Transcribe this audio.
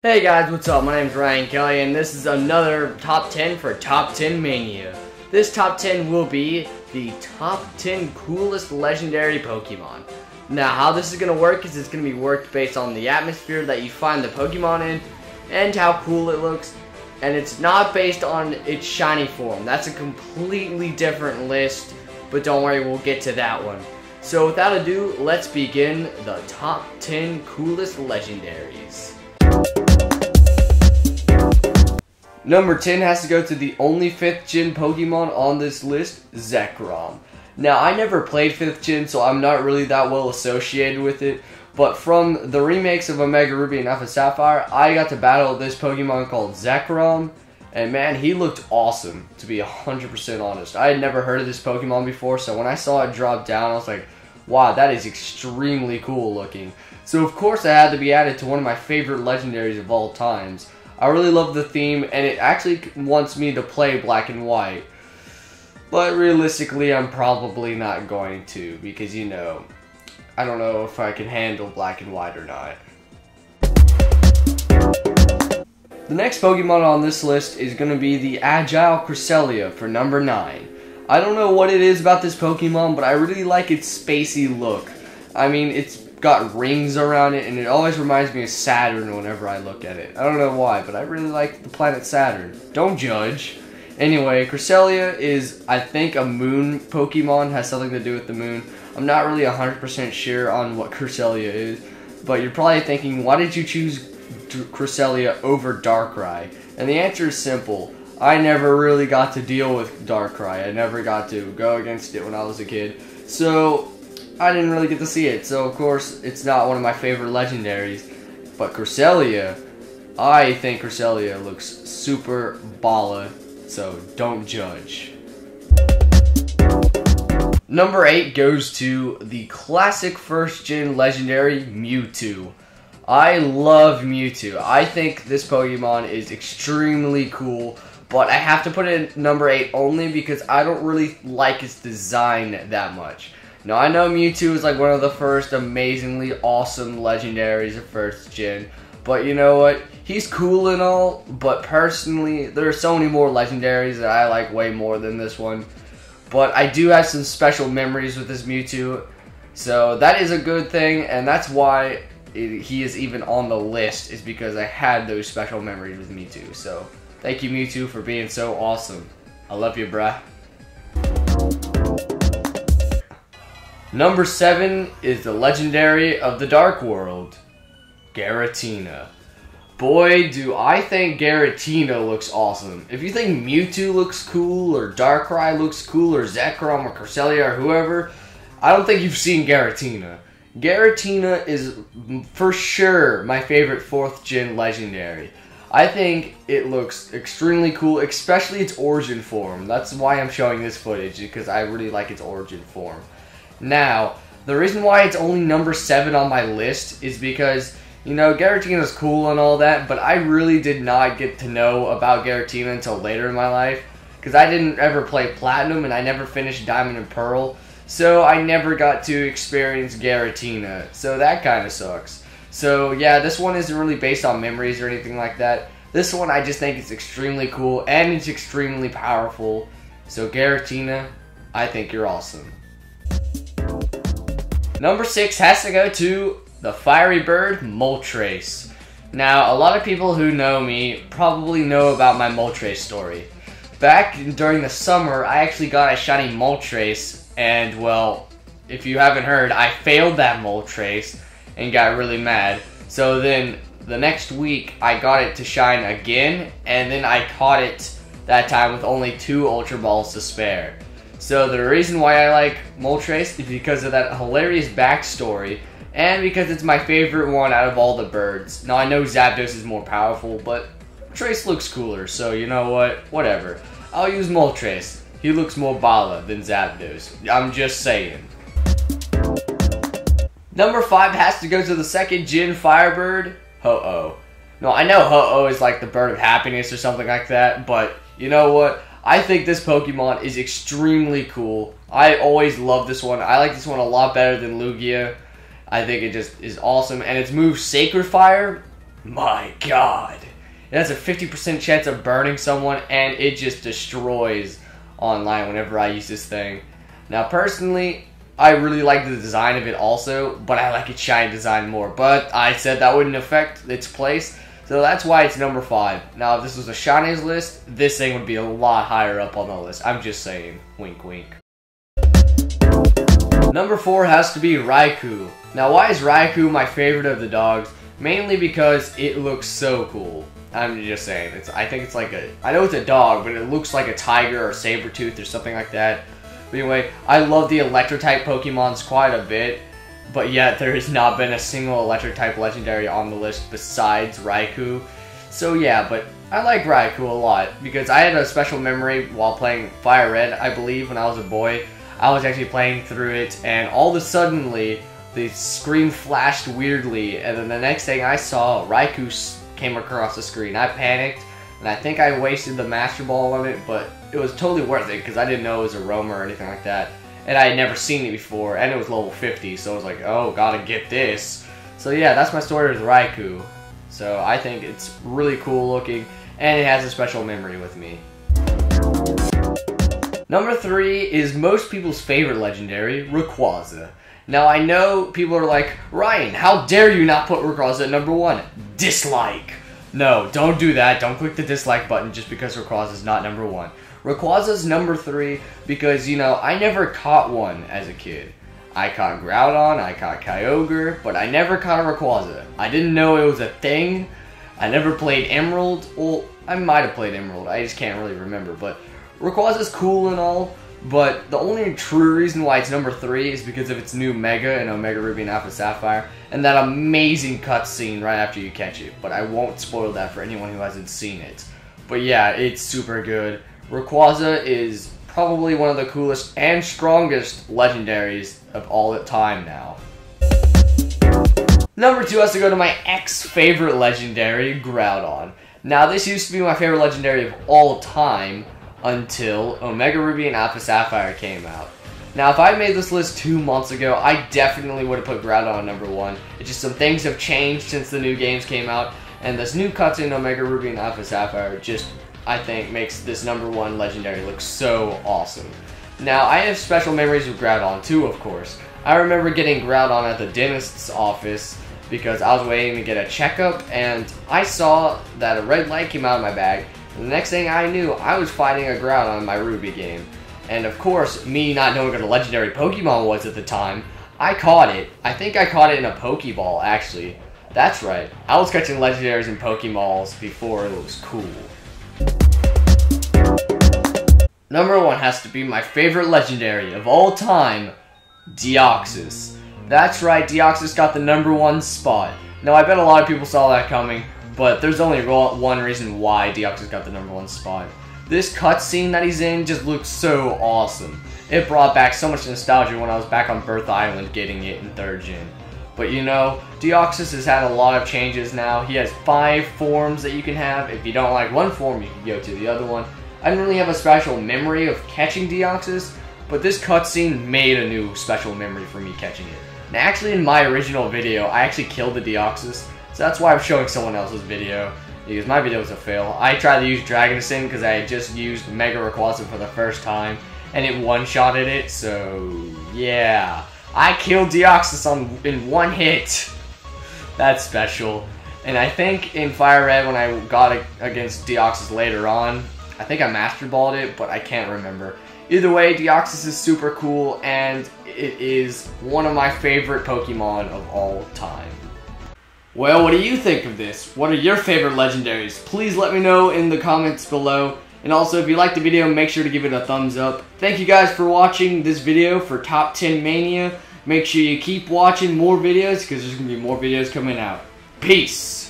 Hey guys, what's up? My name's Ryan Kelly, and this is another top 10 for Top 10 Mania. This top 10 will be the top 10 coolest legendary Pokemon. Now, how this is going to work is it's going to be worked based on the atmosphere that you find the Pokemon in and how cool it looks. And it's not based on its shiny form. That's a completely different list, but don't worry, we'll get to that one. So without ado, let's begin the top 10 coolest legendaries. Number 10 has to go to the only 5th gen Pokemon on this list, Zekrom. Now, I never played 5th gen, so I'm not really that well associated with it, but from the remakes of Omega Ruby and Alpha Sapphire, I got to battle this Pokemon called Zekrom, and man, he looked awesome, to be 100% honest. I had never heard of this Pokemon before, so when I saw it drop down, I was like, wow, that is extremely cool looking. So of course it had to be added to one of my favorite legendaries of all times. I really love the theme, and it actually wants me to play Black and White. But realistically, I'm probably not going to, because, you know, I don't know if I can handle Black and White or not. The next Pokemon on this list is going to be the Agile Cresselia for number 9. I don't know what it is about this Pokemon, but I really like its spacey look. I mean, it's got rings around it, and it always reminds me of Saturn whenever I look at it. I don't know why, but I really like the planet Saturn. Don't judge. Anyway, Cresselia is, I think, a moon Pokemon, has something to do with the moon. I'm not really 100% sure on what Cresselia is, but you're probably thinking, why did you choose Cresselia over Darkrai? And the answer is simple. I never really got to deal with Darkrai. I never got to go against it when I was a kid. So I didn't really get to see it, so of course it's not one of my favorite legendaries. But Cresselia, I think Cresselia looks super balla, so don't judge. Number 8 goes to the classic first gen legendary Mewtwo. I love Mewtwo. I think this Pokemon is extremely cool, but I have to put it in number 8 only because I don't really like its design that much. Now, I know Mewtwo is like one of the first amazingly awesome legendaries of first gen, but you know what? He's cool and all, but personally, there are so many more legendaries that I like way more than this one. But I do have some special memories with this Mewtwo, so that is a good thing, and that's why he is even on the list, is because I had those special memories with Mewtwo. So, thank you Mewtwo for being so awesome. I love you, bruh. Number 7 is the legendary of the Dark World, Giratina. Boy, do I think Giratina looks awesome. If you think Mewtwo looks cool, or Darkrai looks cool, or Zekrom, or Cresselia, or whoever, I don't think you've seen Giratina. Giratina is for sure my favorite 4th gen legendary. I think it looks extremely cool, especially its origin form. That's why I'm showing this footage, because I really like its origin form. Now, the reason why it's only number 7 on my list is because, you know, Giratina's cool and all that, but I really did not get to know about Giratina until later in my life, because I didn't ever play Platinum and I never finished Diamond and Pearl, so I never got to experience Giratina, so that kind of sucks. So yeah, this one isn't really based on memories or anything like that. This one I just think it's extremely cool and it's extremely powerful. So Giratina, I think you're awesome. Number 6 has to go to the fiery bird, Moltres. Now, a lot of people who know me probably know about my Moltres story. Back during the summer, I actually got a shiny Moltres, and well, if you haven't heard, I failed that Moltres and got really mad. So then, the next week, I got it to shine again, and then I caught it that time with only 2 Ultra Balls to spare. So the reason why I like Moltres is because of that hilarious backstory, and because it's my favorite one out of all the birds. Now, I know Zapdos is more powerful, but Moltres looks cooler, so you know what? Whatever. I'll use Moltres. He looks more bala than Zapdos. I'm just saying. Number 5 has to go to the 2nd gen Firebird, Ho-Oh. No, I know Ho-Oh is like the bird of happiness or something like that, but you know what? I think this Pokemon is extremely cool. I always love this one. I like this one a lot better than Lugia. I think it just is awesome. And its move, Sacred Fire, My god. It has a 50% chance of burning someone, and it just destroys online whenever I use this thing. Now, personally, I really like the design of it also, but I like its shiny design more. But I said that wouldn't affect its place, so that's why it's number 5. Now, if this was a shinies list, this thing would be a lot higher up on the list. I'm just saying. Wink, wink. Number 4 has to be Raikou. Now, why is Raikou my favorite of the dogs? Mainly because it looks so cool. I'm just saying. I think it's like I know it's a dog, but it looks like a tiger or saber-tooth or something like that. But anyway, I love the electric-type Pokemons quite a bit, but yet there has not been a single electric-type legendary on the list besides Raikou. So yeah, but I like Raikou a lot because I had a special memory while playing Fire Red, I believe, when I was a boy. I was actually playing through it, and all of a sudden, the screen flashed weirdly, and then the next thing I saw, Raikou came across the screen. I panicked, and I think I wasted the Master Ball on it, but it was totally worth it because I didn't know it was a roamer or anything like that, and I had never seen it before, and it was level 50, so I was like, oh, gotta get this. So yeah, that's my story with Raikou. So I think it's really cool looking, and it has a special memory with me. Number 3 is most people's favorite legendary, Rayquaza. Now I know people are like, Ryan, how dare you not put Rayquaza at number 1? Dislike. No, don't do that. Don't click the dislike button just because Rayquaza is not number 1. Rayquaza's number 3 because, you know, I never caught one as a kid. I caught Groudon, I caught Kyogre, but I never caught a Rayquaza. I didn't know it was a thing. I never played Emerald. Well, I might have played Emerald. I just can't really remember, but Rayquaza's cool and all, but the only true reason why it's number 3 is because of its new Mega and Omega Ruby and Alpha Sapphire, and that amazing cutscene right after you catch it. But I won't spoil that for anyone who hasn't seen it. But yeah, it's super good. Rayquaza is probably one of the coolest and strongest legendaries of all time now. Number 2 has to go to my ex-favorite legendary, Groudon. Now, this used to be my favorite legendary of all time, until Omega Ruby and Alpha Sapphire came out. Now, if I made this list 2 months ago, I definitely would have put Groudon on number 1. It's just some things have changed since the new games came out, and this new cutscene Omega Ruby and Alpha Sapphire just, I think, makes this number 1 legendary look so awesome. Now, I have special memories with Groudon too, of course. I remember getting Groudon at the dentist's office because I was waiting to get a checkup, and I saw that a red light came out of my bag. The next thing I knew, I was fighting a Groudon in my Ruby game. And of course, me not knowing what a legendary Pokemon was at the time, I caught it. I think I caught it in a Pokeball, actually. That's right. I was catching legendaries in Pokeballs before it was cool. Number 1 has to be my favorite legendary of all time, Deoxys. That's right, Deoxys got the number 1 spot. Now, I bet a lot of people saw that coming, but there's only one reason why Deoxys got the number 1 spot. This cutscene that he's in just looks so awesome. It brought back so much nostalgia when I was back on Birth Island getting it in 3rd gen. But you know, Deoxys has had a lot of changes now. He has 5 forms that you can have. If you don't like one form, you can go to the other one. I didn't really have a special memory of catching Deoxys, but this cutscene made a new special memory for me catching it. And actually, in my original video, I actually killed the Deoxys. So that's why I'm showing someone else's video, because my video was a fail. I tried to use Dragon Ascend because I had just used Mega Rayquaza for the first time, and it one-shotted it, so yeah. I killed Deoxys in 1 hit. That's special. And I think in Fire Red, when I got against Deoxys later on, I think I Master Balled it, but I can't remember. Either way, Deoxys is super cool, and it is one of my favorite Pokemon of all time. Well, what do you think of this? What are your favorite legendaries? Please let me know in the comments below. And also, if you liked the video, make sure to give it a thumbs up. Thank you guys for watching this video for Top 10 Mania. Make sure you keep watching more videos because there's going to be more videos coming out. Peace!